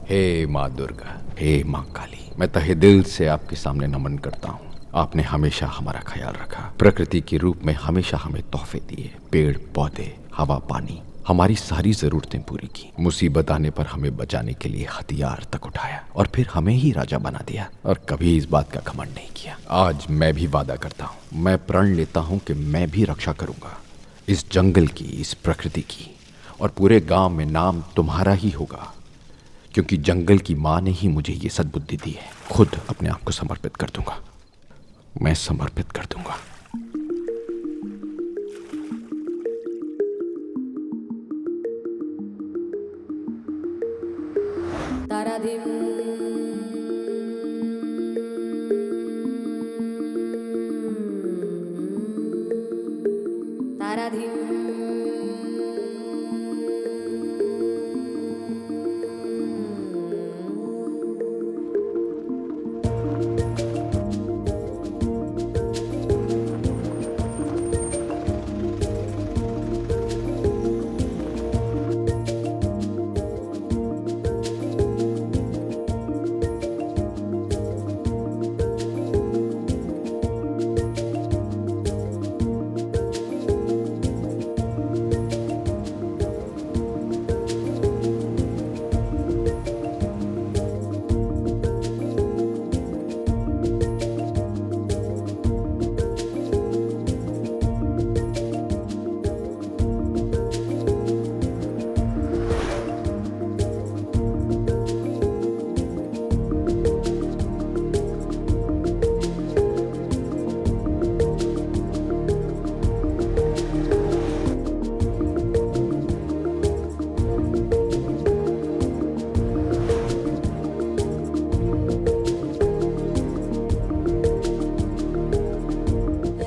हे माँ दुर्गा, हे माँ काली, मैं तहे दिल से आपके सामने नमन करता हूँ। आपने हमेशा हमारा ख्याल रखा, प्रकृति के रूप में हमेशा हमें तोहफे दिए, पेड़ पौधे, हवा पानी, हमारी सारी जरूरतें पूरी की। मुसीबत आने पर हमें बचाने के लिए हथियार तक उठाया और फिर हमें ही राजा बना दिया और कभी इस बात का घमंड नहीं किया। आज मैं भी वादा करता हूँ, मैं प्रण लेता हूँ कि मैं भी रक्षा करूंगा इस जंगल की, इस प्रकृति की, और पूरे गांव में नाम तुम्हारा ही होगा, क्योंकि जंगल की माँ ने ही मुझे ये सद्बुद्धि दी है। खुद अपने आप को समर्पित कर दूंगा, मैं समर्पित कर दूंगा। ताराधिम ताराधिम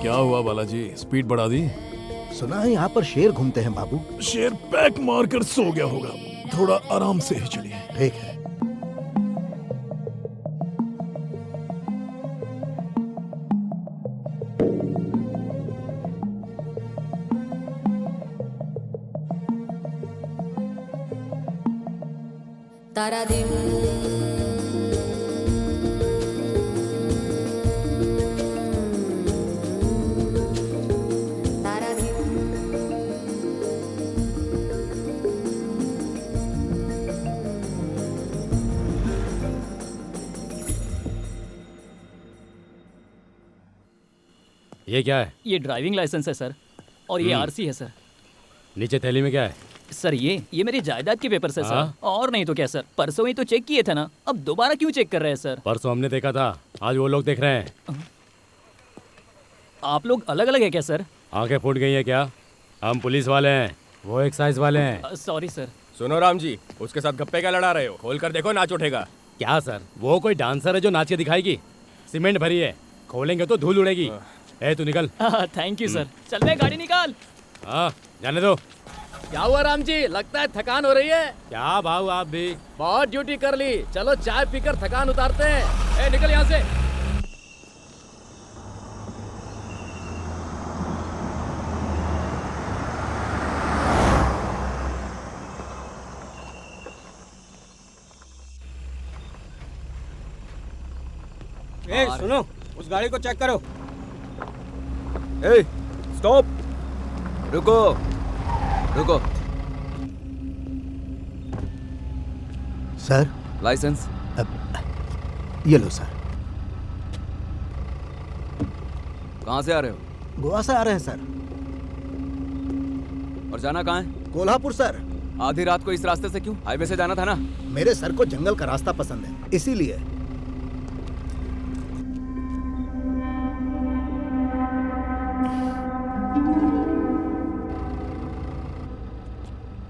क्या हुआ बालाजी, स्पीड बढ़ा दी? सुना है यहाँ पर शेर घूमते हैं बाबू। शेर पैक मारकर सो गया होगा, थोड़ा आराम से ही चलिए। ठीक है। ताराधिम ये क्या है? ये ड्राइविंग लाइसेंस है सर, और ये आरसी है सर। नीचे थैली में क्या है? सर ये मेरी जायदाद के पेपर्स है हाँ? सर, और नहीं तो क्या सर, परसों ही तो चेक किए थे ना, अब दोबारा क्यों चेक कर रहे हैं सर? परसों हमने देखा था, आज वो लोग देख रहे हैं। आप लोग अलग अलग है क्या सर? आंखें फूट गई है क्या? हम पुलिस वाले हैं, वो एक्साइज वाले हैं। Sorry sir. सुनो राम जी, उसके साथ गप्पे क्या लड़ा रहे हो? खोल कर देखो, नाच उठेगा। क्या सर, वो कोई डांसर है जो नाच के दिखाएगी? सीमेंट भरी है, खोलेंगे तो धूल उड़ेगी। ए तू निकल। Thank you sir. चल बे, गाड़ी निकाल। हाँ जाने दो। क्या हुआ राम जी, लगता है थकान हो रही है। क्या भाव, आप भी बहुत ड्यूटी कर ली, चलो चाय पीकर थकान उतारते हैं। ए निकल यहाँ से। ए सुनो, उस गाड़ी को चेक करो। ए स्टॉप, रुको रुको। सर लाइसेंस ये लो सर। कहाँ से आ रहे हो? गोवा से आ रहे हैं सर। और जाना कहाँ है? कोल्हापुर सर। आधी रात को इस रास्ते से क्यों? हाईवे से जाना था ना। मेरे सर को जंगल का रास्ता पसंद है, इसीलिए।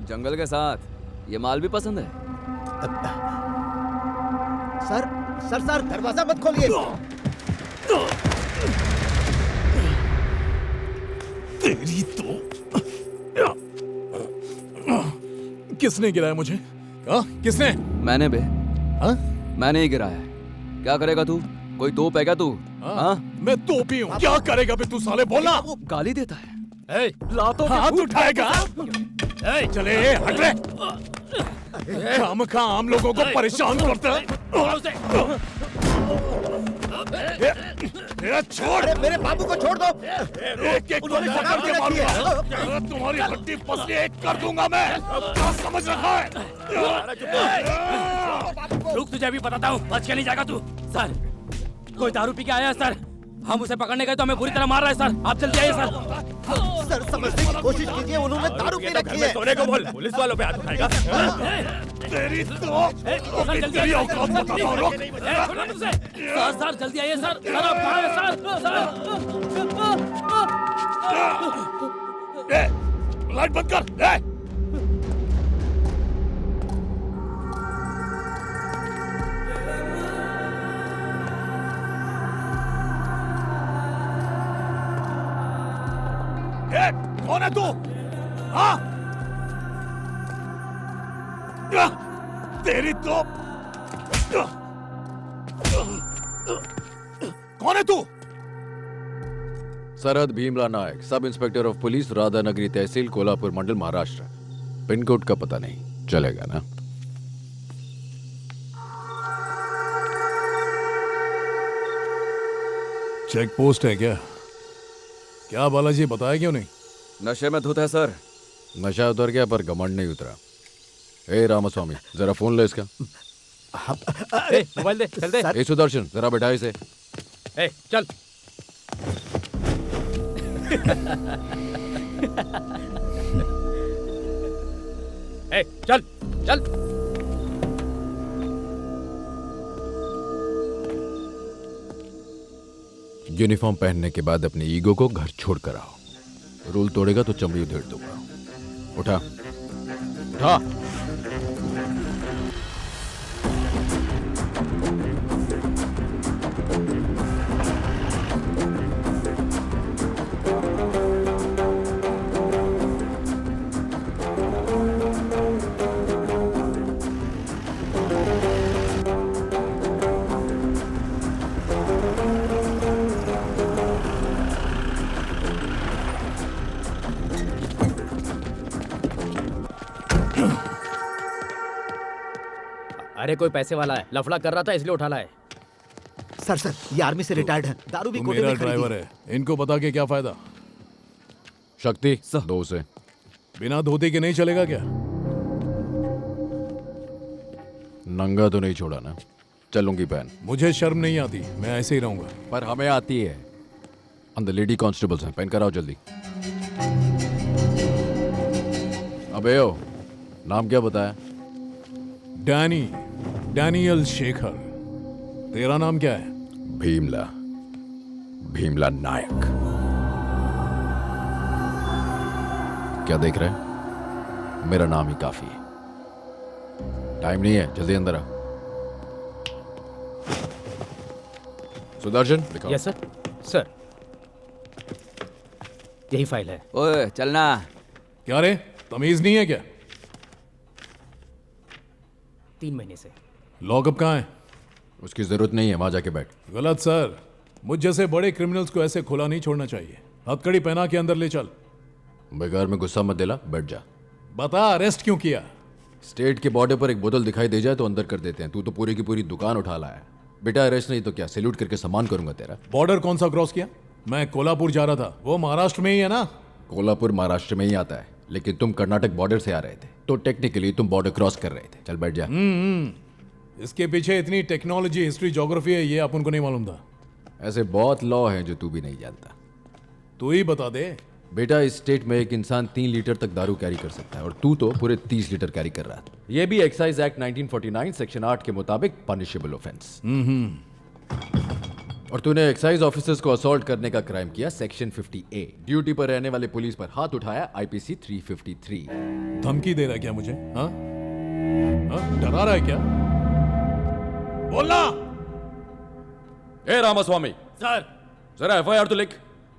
जंगल के साथ ये माल भी पसंद है। सर सर सर दरवाजा मत खोलिए। तेरी तो किसने गिराया मुझे? हाँ किसने? मैंने बे। हाँ? मैंने ही गिराया है। क्या करेगा तू? कोई तोप है क्या तू? हाँ? मैं तोपी हूँ, क्या करेगा बे तू? साले बोलना। गाली देता है। लातों हाथ उठाएगा? चले हट रे। खामखा आम लोगों को परेशान करता है। छोड़, अरे मेरे बाबू को छोड़ दो। एक एक को मार के मारूंगा। तुम्हारी हड्डी पसली एक कर दूंगा मैं। क्या समझ रखा है? रुक, तुझे अभी बताता हूँ, बच के नहीं जाएगा तू। सर, कोई दारू पी के आया है सर। हम उसे पकड़ने गए तो हमें बुरी तरह मार रहा है सर। आप जल्दी आइए सर। सर समझने की कोशिश कीजिए, उन्होंने दारू पी रखी है। सोने को बोल, पुलिस वालों पे हाथ उठाएगा। तेरी तो सर जल्दी आइए। औकात बताओ, रुक। सर सर जल्दी आइए सर। सर आप कहाँ हैं सर? लाइट बंद कर। कौन है तू? हाँ? तेरी तो कौन है तू? सरहद Bheemla Nayak, sub inspector of police, Radhanagari tehsil, Kolhapur mandal, Maharashtra. Pin code का पता नहीं चलेगा ना? चेक पोस्ट है क्या? क्या बालाजी बताया क्यों नहीं? नशे में धुत है सर। नशा उतर गया पर घमंड नहीं उतरा। ए रामास्वामी, जरा फोन ले इसका। मोबाइल दे, चल दे। ए सुदर्शन, जरा बैठा इसे। चल। चल चल। यूनिफॉर्म पहनने के बाद अपनी ईगो को घर छोड़ कर आओ। रूल तोड़ेगा तो चमड़ी उधेड़ दूंगा। उठा उठा। अरे कोई पैसे वाला है, लफड़ा कर रहा था इसलिए उठा लाए। सर सर, ये आर्मी से रिटायर्ड है, दारू भी तू कोटे मेरा में खरीदी। ड्राइवर है, इनको बता के क्या फायदा? शक्ति दो से। बिना धोती के नहीं चलेगा क्या? नंगा तो नहीं छोड़ा ना? चलूंगी पहन। मुझे शर्म नहीं आती, मैं ऐसे ही रहूंगा। पर हमें आती है। अंदर लेडी कांस्टेबल्स हैं, पहन कर आओ जल्दी। अबे ओ, नाम क्या बताया? डैनियल शेखर। तेरा नाम क्या है? भीमला, भीमला नायक। क्या देख रहे हैं? मेरा नाम ही काफी है। टाइम नहीं है, जल्दी अंदर आ। सुदर्शन दिखाओ। Yes sir. सर यही फाइल है। ओए चलना। क्या रे, तमीज नहीं है क्या? 3 महीने से। लॉकअप कहाँ है? उसकी जरूरत नहीं है, वहां जाके बैठ। गलत सर, मुझ जैसे बड़े क्रिमिनल्स को ऐसे खुला नहीं छोड़ना चाहिए। हथकड़ी पहना के अंदर ले चल। बेकार में गुस्सा मत दिला, बैठ जा। बता, अरेस्ट क्यों किया? स्टेट के बॉर्डर पर एक बोतल दिखाई दे जाए तो अंदर कर देते हैं। तू तो पूरी की पूरी दुकान उठा लाया। बेटा अरेस्ट नहीं तो क्या, सैल्यूट करके सम्मान करूंगा तेरा। बॉर्डर कौन सा क्रॉस किया? मैं कोल्हापुर जा रहा था, वो महाराष्ट्र में ही है ना? कोल्हापुर महाराष्ट्र में ही आता है, लेकिन तुम कर्नाटक बॉर्डर से आ रहे थे, तो टेक्निकली तुम बॉर्डर क्रॉस कर रहे थे। चल बैठ जा। इसके पीछे इतनी टेक्नोलॉजी, हिस्ट्री, ज्योग्राफी है, ये अपन को नहीं मालूम था। ऐसे बहुत लॉ हैं जो तू भी नहीं जानता। तू ही बता दे। बेटा इस स्टेट में एक इंसान 3 लीटर तक दारू कैरी कर सकता है और तू तो पूरे 30 लीटर कैरी कर रहा था। ये भी एक्साइज एक्ट 1949 सेक्शन 8 के मुताबिक पनिशेबल ऑफेंस। और तूने एक्साइज ऑफिसर्स को असॉल्ट करने का क्राइम किया, सेक्शन 50A। ड्यूटी पर रहने वाले पुलिस पर हाथ उठाया, IPC 353। धमकी दे रहा है क्या मुझे? हाँ? हाँ? डरा रहा है क्या? बोलना। ए रामास्वामी, सर जरा FIR तो लिख।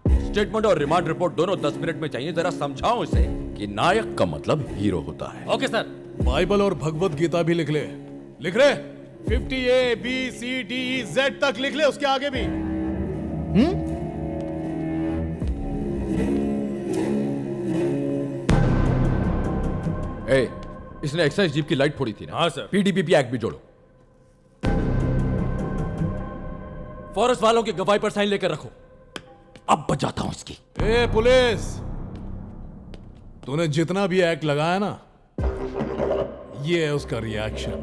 स्टेटमेंट और रिमांड रिपोर्ट दोनों 10 मिनट में चाहिए। जरा समझाओ इसे कि नायक का मतलब हीरो होता है। Okay sir. बाइबल और भगवत गीता भी लिख ले। लिख रहे? 50A, B, C, D, E, Z तक लिख ले, उसके आगे भी। ए, इसने एक्साइज जीप की लाइट फोड़ी थी ना? हाँ, सर। पीडीपीपी एक्ट भी जोड़ो। फॉरेस्ट वालों की गवाही पर साइन लेकर रखो। अब बजाता हूँ इसकी। ए पुलिस, तूने जितना भी एक्ट लगाया ना, ये है उसका रिएक्शन।